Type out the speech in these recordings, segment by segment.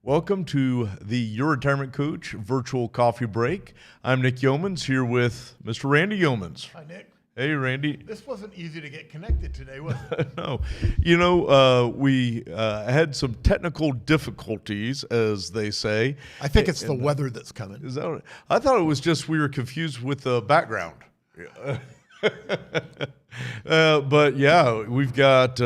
Welcome to the Your Retirement Coach virtual coffee break. I'm Nick Yeomans here with Mr. Randy Yeomans. Hi, Nick. Hey, Randy. This wasn't easy to get connected today, was it? No. We had some technical difficulties, as they say. I think it's the weather that's coming. Is that what, I thought it was just we were confused with the background. But yeah, we've got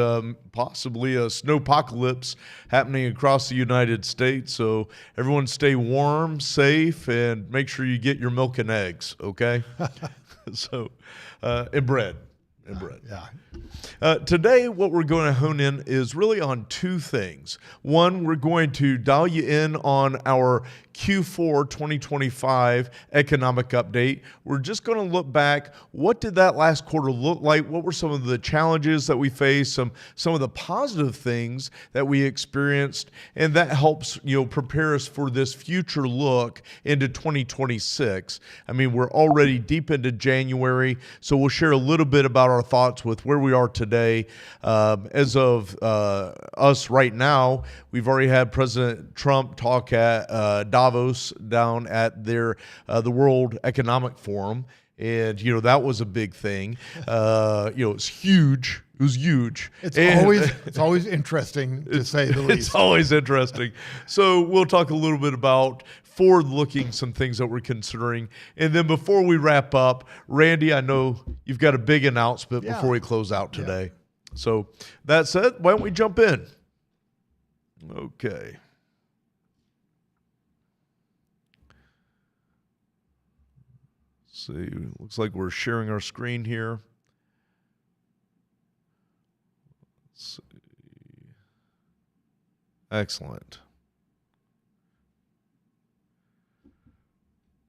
possibly a snowpocalypse happening across the United States. So everyone stay warm, safe, and make sure you get your milk and eggs, okay? And bread. Yeah. Today, what we're going to hone in is really on two things. One, we're going to dial you in on our Q4 2025 economic update. We're just going to look back. What did that last quarter look like? What were some of the challenges that we faced? Some of the positive things that we experienced, and that helps prepare us for this future look into 2026. I mean, we're already deep into January, so we'll share a little bit about our thoughts with where we are today. As of us right now, we've already had President Trump talk at Davos down at their the World Economic Forum, and that was a big thing. It's huge. It was huge. It's always interesting to say the least. It's always interesting. So we'll talk a little bit about forward-looking some things that we're considering. And then before we wrap up, Randy, I know you've got a big announcement before we close out today. Yeah. So that said, why don't we jump in? Okay. See, looks like we're sharing our screen here. Let's see. Excellent.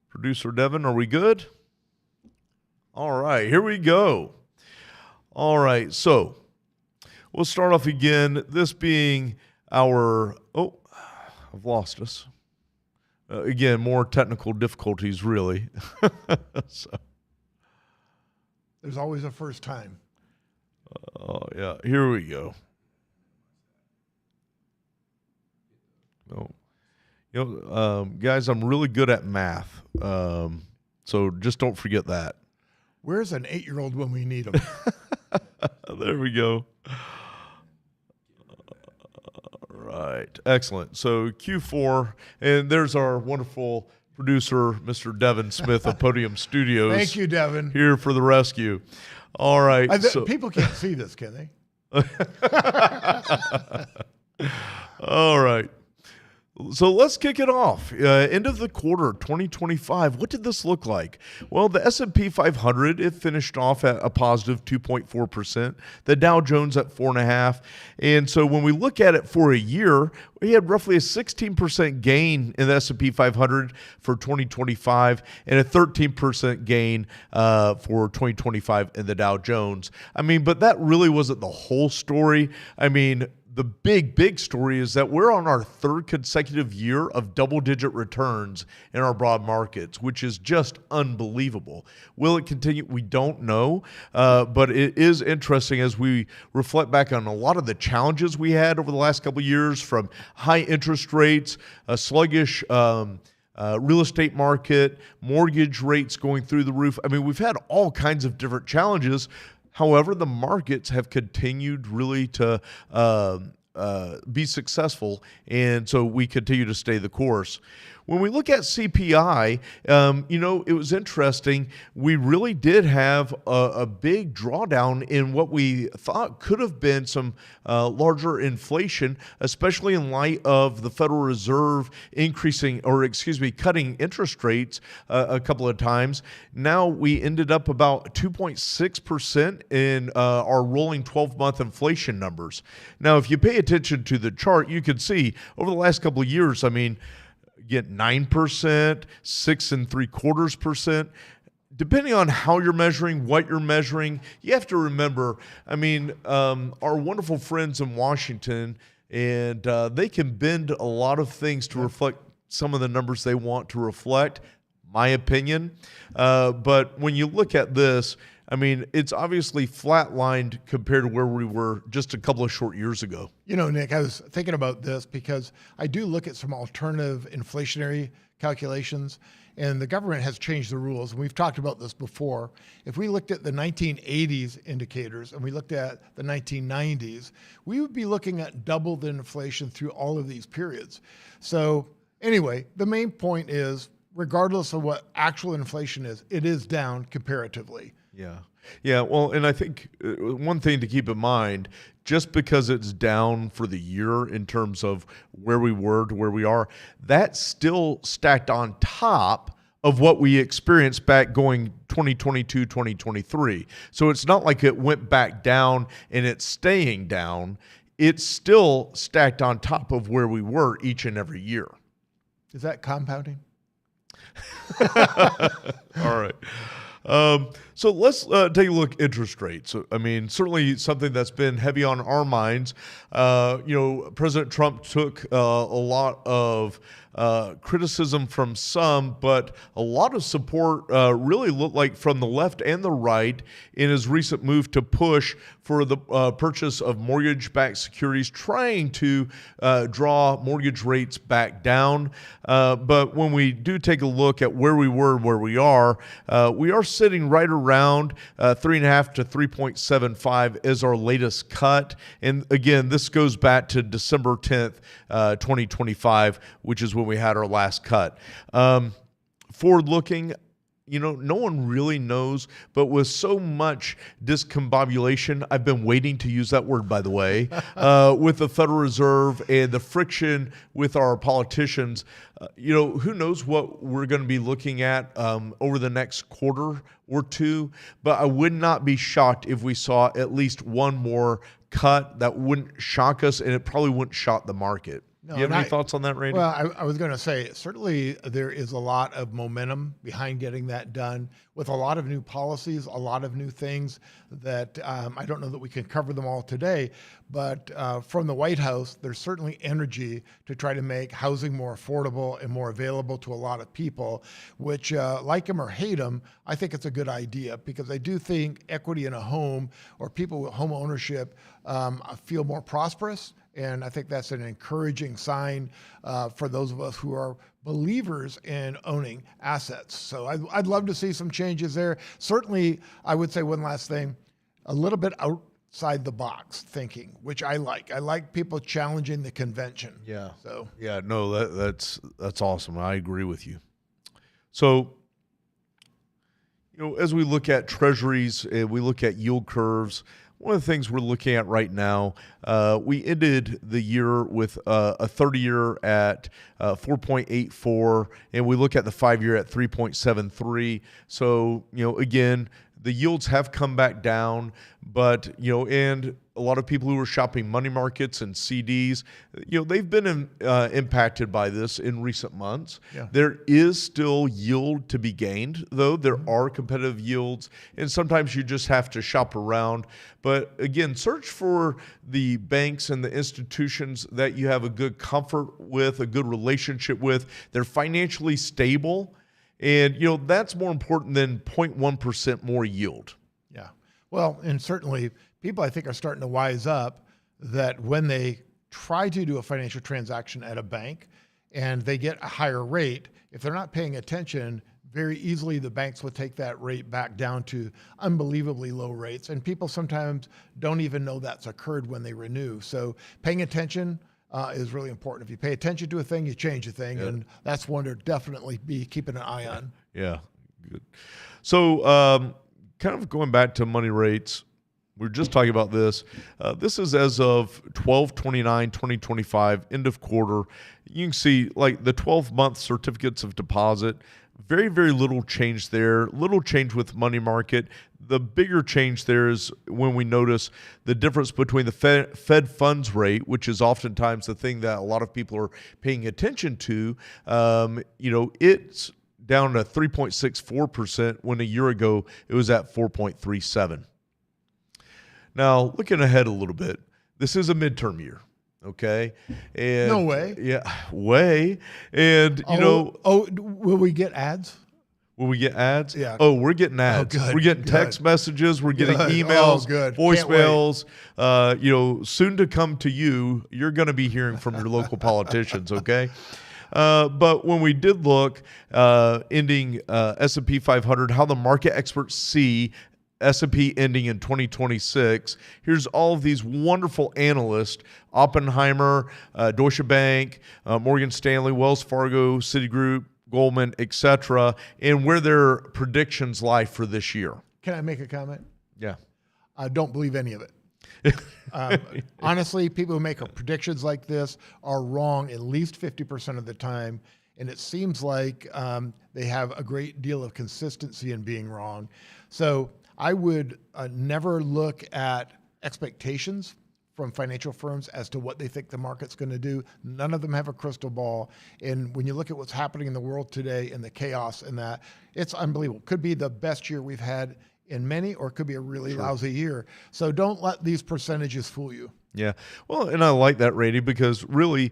Producer Devin, are we good? All right, here we go. All right, so we'll start off again, this being our, I've lost us. Again, more technical difficulties, really. So. There's always a first time. Oh, yeah. Here we go. Guys, I'm really good at math. So just don't forget that. Where's an 8-year-old when we need him? There we go. Right. Excellent. So Q4, and there's our wonderful producer, Mr. Devin Smith of Podium Studios. Thank you, Devin. Here for the rescue. All right. People can't see this, can they? All right. So let's kick it off. End of the quarter, 2025. What did this look like? Well, the S&P 500, it finished off at a positive 2.4%. The Dow Jones at 4.5%. And so when we look at it for a year, we had roughly a 16% gain in the S&P 500 for 2025 and a 13% gain for 2025 in the Dow Jones. I mean, but that really wasn't the whole story. I mean, the big story is that we're on our third consecutive year of double-digit returns in our broad markets, which is just unbelievable. Will it continue? We don't know, but it is interesting as we reflect back on a lot of the challenges we had over the last couple of years, from high interest rates, a sluggish real estate market, mortgage rates going through the roof. I mean, we've had all kinds of different challenges. However, the markets have continued really to be successful, and so we continue to stay the course. When we look at CPI, it was interesting. We really did have a big drawdown in what we thought could have been some larger inflation, especially in light of the Federal Reserve cutting interest rates a couple of times. Now we ended up about 2.6% in our rolling 12-month inflation numbers. Now, if you pay attention to the chart, you can see over the last couple of years, I mean, get 9%, 6.75%. Depending on how you're measuring, what you're measuring, you have to remember, I mean, our wonderful friends in Washington, and they can bend a lot of things to reflect some of the numbers they want to reflect, my opinion. But when you look at this, I mean, it's obviously flatlined compared to where we were just a couple of short years ago. You know, Nick, I was thinking about this because I do look at some alternative inflationary calculations, and the government has changed the rules. And we've talked about this before. If we looked at the 1980s indicators and we looked at the 1990s, we would be looking at double the inflation through all of these periods. So anyway, the main point is, regardless of what actual inflation is, it is down comparatively. Yeah. Yeah. Well, and I think one thing to keep in mind, just because it's down for the year in terms of where we were to where we are, that's still stacked on top of what we experienced back going 2022, 2023. So it's not like it went back down and it's staying down. It's still stacked on top of where we were each and every year. Is that compounding? All right. So let's take a look at interest rates. I mean, certainly something that's been heavy on our minds. President Trump took a lot of criticism from some, but a lot of support really looked like from the left and the right in his recent move to push for the purchase of mortgage-backed securities, trying to draw mortgage rates back down. But when we do take a look at where we were and where we are sitting right around 3.5 to 3.75 is our latest cut. And again, this goes back to December 10th, 2025, which is when we had our last cut. Forward looking, no one really knows, but with so much discombobulation, I've been waiting to use that word, by the way, with the Federal Reserve and the friction with our politicians, who knows what we're going to be looking at over the next quarter or two, but I would not be shocked if we saw at least one more cut. That wouldn't shock us, and it probably wouldn't shock the market. No, you have any thoughts on that, Randy? Well, I was going to say, certainly there is a lot of momentum behind getting that done with a lot of new policies, a lot of new things that I don't know that we can cover them all today, but from the White House, there's certainly energy to try to make housing more affordable and more available to a lot of people, which like them or hate them, I think it's a good idea because I do think equity in a home or people with home ownership feel more prosperous. And I think that's an encouraging sign for those of us who are believers in owning assets. So I'd love to see some changes there. Certainly, I would say one last thing, a little bit outside the box thinking, which I like. I like people challenging the convention. Yeah. So yeah, no, that's awesome. I agree with you. So, as we look at treasuries, we look at yield curves. One of the things we're looking at right now, we ended the year with a 30-year at 4.84, and we look at the 5-year at 3.73. So, again, the yields have come back down, but, and a lot of people who are shopping money markets and CDs, they've been impacted by this in recent months. Yeah. There is still yield to be gained, though. There are competitive yields, and sometimes you just have to shop around. But again, search for the banks and the institutions that you have a good comfort with, a good relationship with. They're financially stable. And, that's more important than 0.1% more yield. Yeah. Well, and certainly people, I think, are starting to wise up that when they try to do a financial transaction at a bank and they get a higher rate, if they're not paying attention, very easily the banks will take that rate back down to unbelievably low rates. And people sometimes don't even know that's occurred when they renew. So paying attention is really important. If you pay attention to a thing, you change a thing, and that's one to definitely be keeping an eye on. Yeah, good. So kind of going back to money rates, we were just talking about this. This is as of 12/29/2025, end of quarter. You can see like the 12-month certificates of deposit, very, very little change there, little change with money market. The bigger change there is when we notice the difference between the Fed funds rate, which is oftentimes the thing that a lot of people are paying attention to. It's down to 3.64% when a year ago it was at 4.37. Now, looking ahead a little bit, this is a midterm year. Okay. And no way. Yeah, way. And will we get ads? Will we get ads? Yeah. Oh, we're getting ads. good, We're getting good. text messages. We're getting Good. emails, Oh, good. Can't voicemails. Soon to come to you. You're going to be hearing from your local politicians. Okay. But when we did look, ending S&P 500, how the market experts see S&P ending in 2026. Here's all of these wonderful analysts: Oppenheimer, Deutsche Bank, Morgan Stanley, Wells Fargo, Citigroup, Goldman, etc., and where their predictions lie for this year. Can I make a comment? Yeah. I don't believe any of it. Honestly, people who make predictions like this are wrong at least 50% of the time, and it seems like they have a great deal of consistency in being wrong. So I would never look at expectations from financial firms as to what they think the market's going to do. None of them have a crystal ball. And when you look at what's happening in the world today and the chaos and that, it's unbelievable. Could be the best year we've had in many, or it could be a really lousy year. So don't let these percentages fool you. Yeah. Well, and I like that, Randy, because really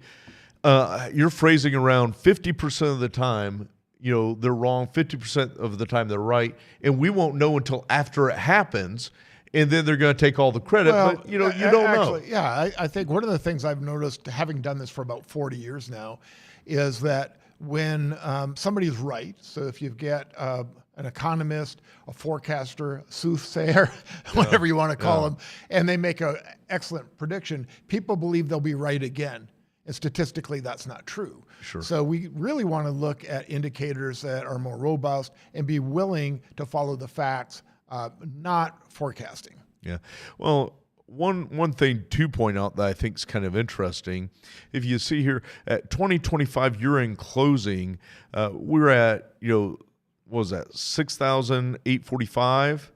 you're phrasing around 50% of the time, they're wrong, 50% of the time they're right, and we won't know until after it happens. And then they're going to take all the credit, but you don't know. Yeah, I think one of the things I've noticed, having done this for about 40 years now, is that when somebody's right, so if you get an economist, a forecaster, soothsayer, whatever you want to call them, and they make an excellent prediction, people believe they'll be right again. And statistically, that's not true. Sure. So we really want to look at indicators that are more robust and be willing to follow the facts, not forecasting. Yeah. Well, one thing to point out that I think is kind of interesting, if you see here at 2025 year-end closing, we're at, what was that, 6,845?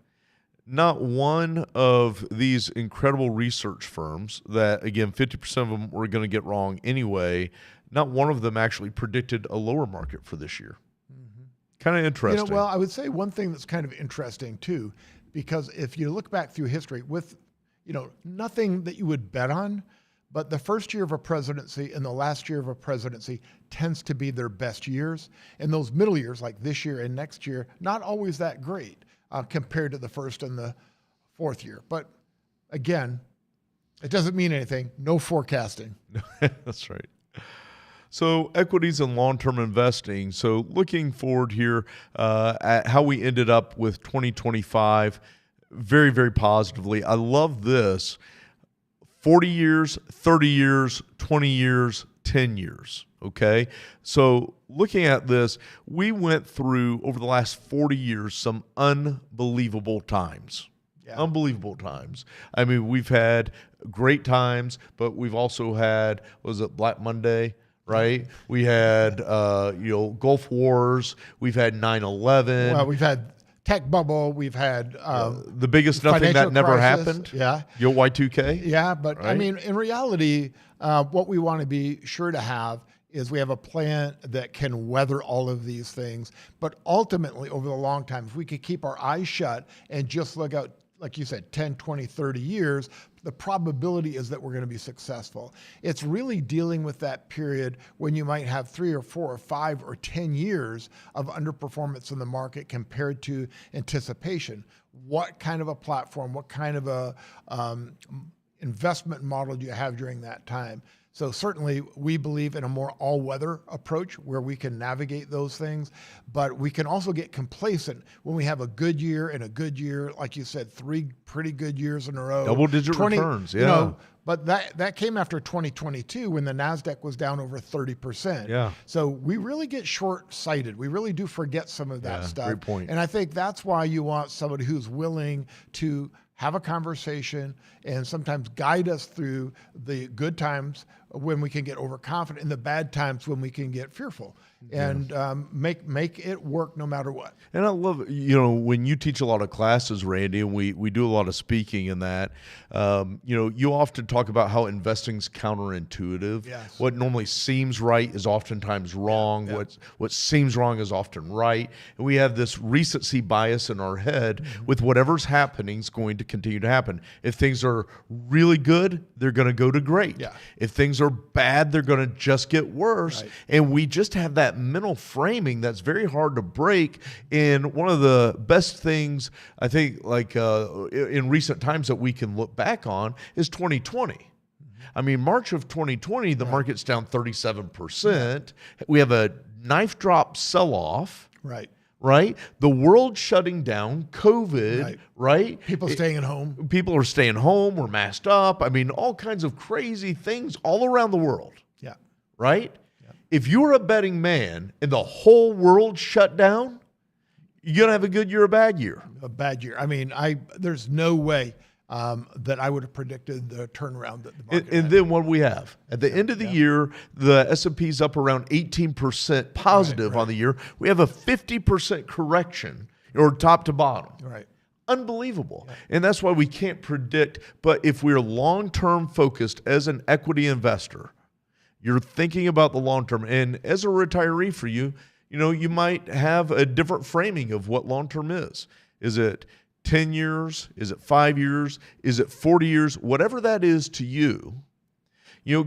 Not one of these incredible research firms that, again, 50% of them were going to get wrong anyway, not one of them actually predicted a lower market for this year. Kind of interesting. Well, I would say one thing that's kind of interesting too, because if you look back through history with, nothing that you would bet on, but the first year of a presidency and the last year of a presidency tends to be their best years. And those middle years, like this year and next year, not always that great compared to the first and the fourth year. But again, it doesn't mean anything. No forecasting. That's right. So equities and long-term investing. So looking forward here at how we ended up with 2025, very, very positively. I love this. 40 years, 30 years, 20 years, 10 years, okay? So looking at this, we went through, over the last 40 years, some unbelievable times. Yeah. Unbelievable times. I mean, we've had great times, but we've also had, was it Black Monday? Right? We had, Gulf Wars. We've had 9/11. Well, we've had tech bubble. We've had the biggest nothing that never crisis. Happened. Yeah. Y2K. Yeah, but right? I mean, in reality, what we want to be sure to have is we have a plan that can weather all of these things. But ultimately, over the long time, if we could keep our eyes shut and just look out, like you said, 10, 20, 30 years, the probability is that we're going to be successful. It's really dealing with that period when you might have 3 or 4 or 5 or 10 years of underperformance in the market compared to anticipation. What kind of a platform, what kind of a investment model do you have during that time? So certainly we believe in a more all-weather approach where we can navigate those things, but we can also get complacent when we have a good year and a good year, like you said, 3 pretty good years in a row. Double-digit returns, yeah. But that came after 2022 when the NASDAQ was down over 30%. Yeah. So we really get short-sighted. We really do forget some of that stuff. Great point. And I think that's why you want somebody who's willing to have a conversation and sometimes guide us through the good times when we can get overconfident and the bad times when we can get fearful, and make it work no matter what. And I love, when you teach a lot of classes, Randy, and we do a lot of speaking in that, you often talk about how investing's counterintuitive. Yes. What normally seems right is oftentimes wrong. Yeah. What seems wrong is often right. And we have this recency bias in our head with whatever's happening is going to continue to happen. If things are really good, they're going to go to great. Yeah. If things are are bad. They're going to just get worse. Right. And we just have that mental framing that's very hard to break. And one of the best things, I think, like in recent times that we can look back on is 2020. I mean, March of 2020, the market's down 37%. We have a knife drop sell-off. Right. Right? The world shutting down, COVID, right? People staying at home. People are staying home, we're masked up. I mean, all kinds of crazy things all around the world. Yeah. Right? Yeah. If you're a betting man and the whole world shut down, you're going to have a good year or a bad year. A bad year. I mean, there's no way that I would have predicted the turnaround that the market and had. then what do we have? At the end of the year, the S&P's up around 18% positive on the year. We have a 50% correction, or top to bottom. Right. Unbelievable. Yeah. And that's why we can't predict. But if we're long-term focused as an equity investor, you're thinking about the long term. And as a retiree for you, you might have a different framing of what long-term is. Is it 10 years? Is it 5 years? Is it 40 years? Whatever that is to you,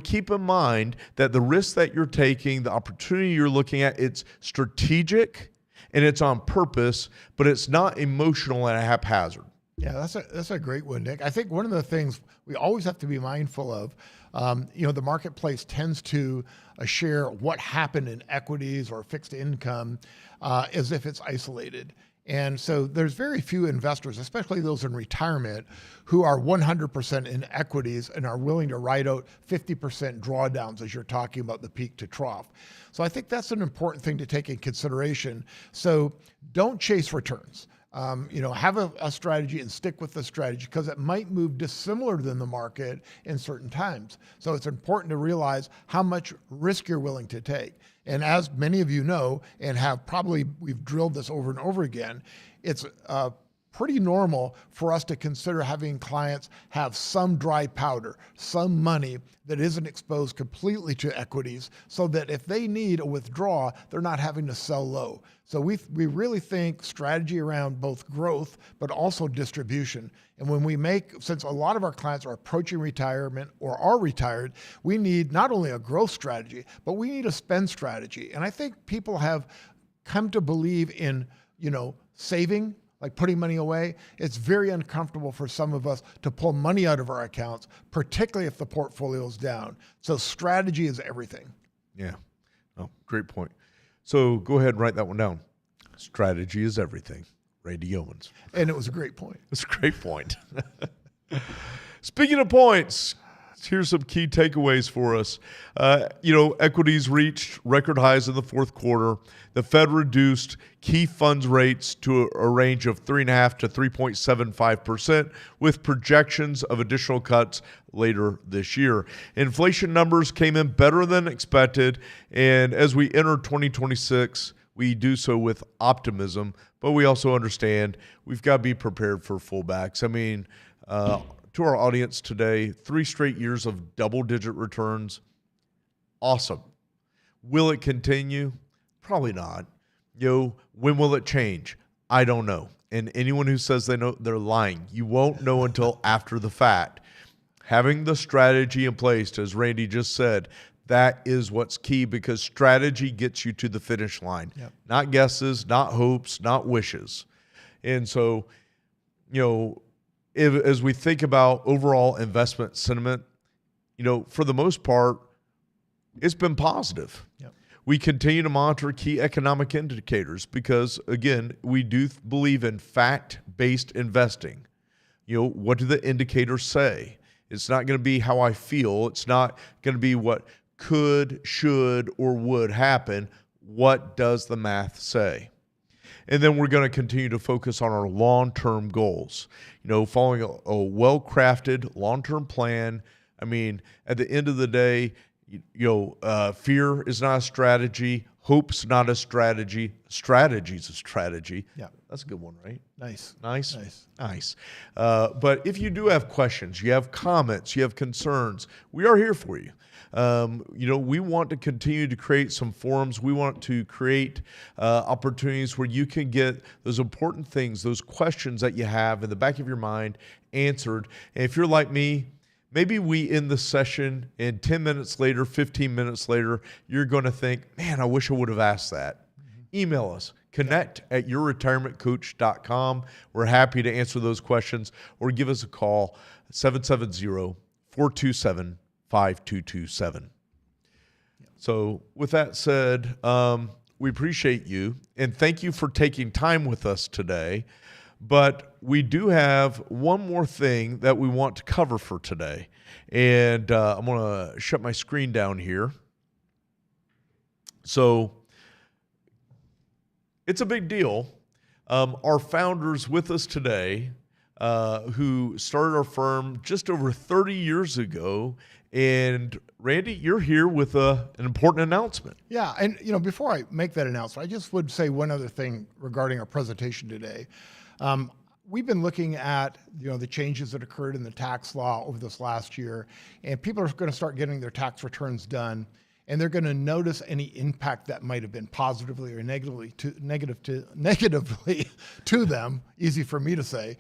keep in mind that the risk that you're taking, the opportunity you're looking at, it's strategic and it's on purpose, but it's not emotional and haphazard. Yeah, that's a great one, Nick. I think one of the things we always have to be mindful of, the marketplace tends to share what happened in equities or fixed income as if it's isolated. And so there's very few investors, especially those in retirement, who are 100% in equities and are willing to ride out 50% drawdowns as you're talking about the peak to trough. So I think that's an important thing to take in consideration. So don't chase returns. Have a strategy and stick with the strategy because it might move dissimilar than the market in certain times. So it's important to realize how much risk you're willing to take. And as many of you know, and we've drilled this over and over again, it's pretty normal for us to consider having clients have some dry powder, some money that isn't exposed completely to equities so that if they need a withdrawal, they're not having to sell low. So we really think strategy around both growth, but also distribution. And when since a lot of our clients are approaching retirement or are retired, we need not only a growth strategy, but we need a spend strategy. And I think people have come to believe in, saving, like putting money away. It's very uncomfortable for some of us to pull money out of our accounts, particularly if the portfolio is down. So strategy is everything. Yeah. Oh, great point. So go ahead and write that one down. Strategy is everything. Randy Yeomans. And it was a great point. It's a great point. Speaking of points, here's some key takeaways for us. Equities reached record highs in the fourth quarter. The Fed reduced key funds rates to a range of 3.5% to 3.75%, with projections of additional cuts later this year. Inflation numbers came in better than expected, and as we enter 2026, we do so with optimism, but we also understand we've got to be prepared for fullbacks. I mean, to our audience today, 3 straight years of double-digit returns. Awesome. Will it continue? Probably not. When will it change? I don't know. And anyone who says they know, they're lying. You won't know until after the fact. Having the strategy in place, as Randy just said, that is what's key because strategy gets you to the finish line. Yep. Not guesses, not hopes, not wishes. And so, as we think about overall investment sentiment, for the most part, it's been positive. Yep. We continue to monitor key economic indicators because, again, we do believe in fact-based investing. What do the indicators say? It's not going to be how I feel. It's not going to be what could, should, or would happen. What does the math say? And then we're going to continue to focus on our long-term goals, following a well-crafted long-term plan. I mean, at the end of the day, fear is not a strategy. Hope's not a strategy. Strategy's a strategy. Yeah. That's a good one, right? Nice. But if you do have questions, you have comments, you have concerns, we are here for you. We want to continue to create some forums. We want to create opportunities where you can get those important things, those questions that you have in the back of your mind answered. And if you're like me, maybe we end the session and 10 minutes later, 15 minutes later, you're going to think, man, I wish I would have asked that. Email us, connect@yourretirementcoach.com. We're happy to answer those questions, or give us a call, 770-427-5227. So with that said, we appreciate you, and thank you for taking time with us today. But we do have one more thing that we want to cover for today. And I'm going to shut my screen down here. So it's a big deal. Our founders with us today, who started our firm just over 30 years ago. And Randy, you're here with an important announcement. Yeah, and before I make that announcement, I just would say one other thing regarding our presentation today. We've been looking at the changes that occurred in the tax law over this last year, and people are going to start getting their tax returns done, and they're going to notice any impact that might have been positively or negatively to them. Easy for me to say.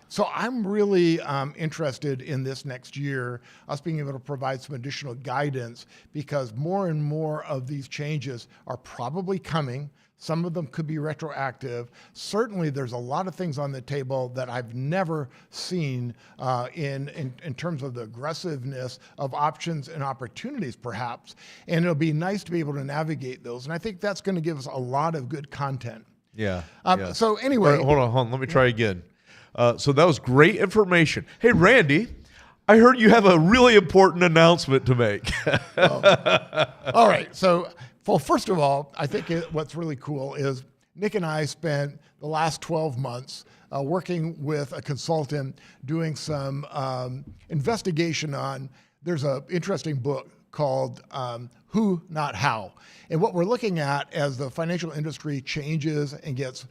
So I'm really interested in this next year, us being able to provide some additional guidance, because more and more of these changes are probably coming. Some of them could be retroactive. Certainly, there's a lot of things on the table that I've never seen in terms of the aggressiveness of options and opportunities, perhaps. And it'll be nice to be able to navigate those. And I think that's going to give us a lot of good content. Yeah. So anyway. Hold on. Let me try again. So that was great information. Hey, Randy, I heard you have a really important announcement to make. All right. So, well, first of all, I think what's really cool is Nick and I spent the last 12 months working with a consultant doing some investigation on, there's an interesting book called Who, Not How. And what we're looking at as the financial industry changes and gets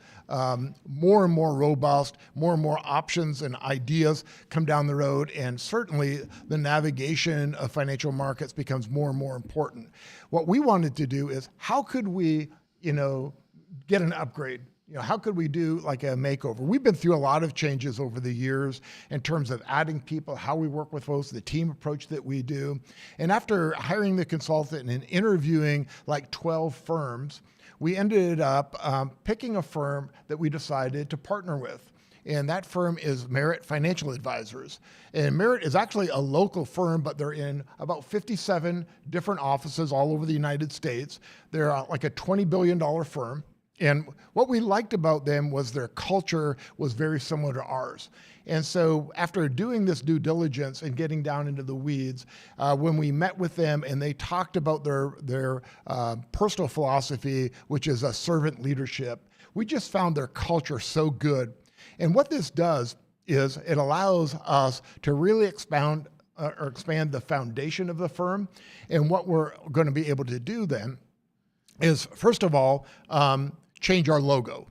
more and more robust, more and more options and ideas come down the road, and certainly the navigation of financial markets becomes more and more important. What we wanted to do is, how could we, get an upgrade? How could we do like a makeover? We've been through a lot of changes over the years in terms of adding people, how we work with folks, the team approach that we do. And after hiring the consultant and interviewing like 12 firms, we ended up picking a firm that we decided to partner with. And that firm is Merit Financial Advisors. And Merit is actually a local firm, but they're in about 57 different offices all over the United States. They're like a $20 billion firm. And what we liked about them was their culture was very similar to ours. And so after doing this due diligence and getting down into the weeds, when we met with them and they talked about their personal philosophy, which is a servant leadership, we just found their culture so good. And what this does is it allows us to really expand the foundation of the firm. And what we're going to be able to do then is, first of all, change our logo.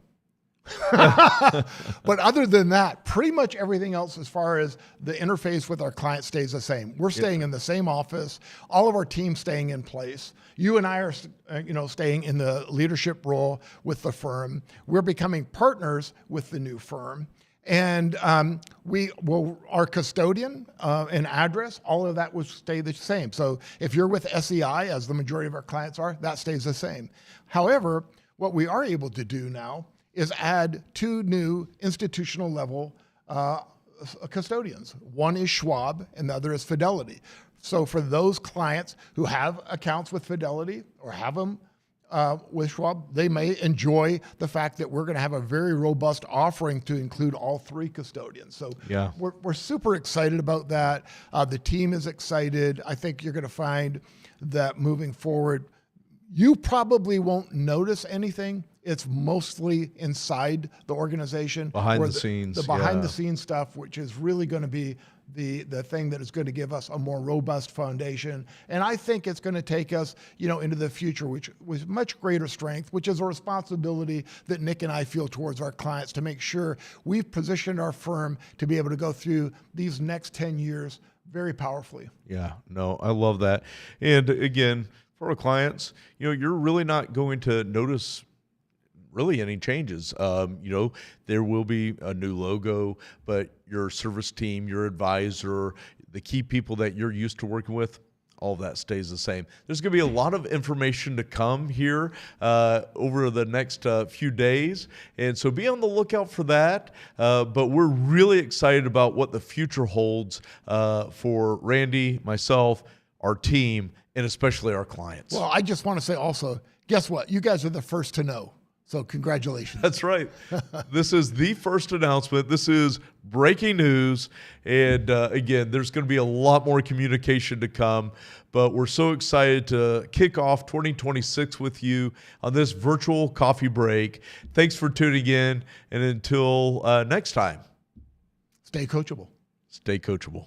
But other than that, pretty much everything else as far as the interface with our clients stays the same. We're staying in the same office, all of our team staying in place. You and I are staying in the leadership role with the firm. We're becoming partners with the new firm. And our custodian and address, all of that will stay the same. So if you're with SEI, as the majority of our clients are, that stays the same. However, what we are able to do now is add 2 new institutional level custodians. One is Schwab and the other is Fidelity. So for those clients who have accounts with Fidelity or have them with Schwab, they may enjoy the fact that we're going to have a very robust offering to include all 3 custodians. So yeah, we're super excited about that. The team is excited. I think you're going to find that moving forward, you probably won't notice anything. It's mostly inside the organization. Behind the scenes. The behind the scenes stuff, which is really going to be the thing that is going to give us a more robust foundation. And I think it's going to take us, into the future, which with much greater strength, which is a responsibility that Nick and I feel towards our clients to make sure we've positioned our firm to be able to go through these next 10 years very powerfully. Yeah, no, I love that. And again, for our clients, you're really not going to notice really any changes. There will be a new logo, but your service team, your advisor, the key people that you're used to working with, all of that stays the same. There's going to be a lot of information to come here over the next few days, and so be on the lookout for that. But we're really excited about what the future holds for Randy, myself, our team, and especially our clients. Well, I just want to say also, guess what? You guys are the first to know. So congratulations. That's right. This is the first announcement. This is breaking news. And again, there's going to be a lot more communication to come. But we're so excited to kick off 2026 with you on this virtual coffee break. Thanks for tuning in. And until next time, Stay coachable. stay coachable.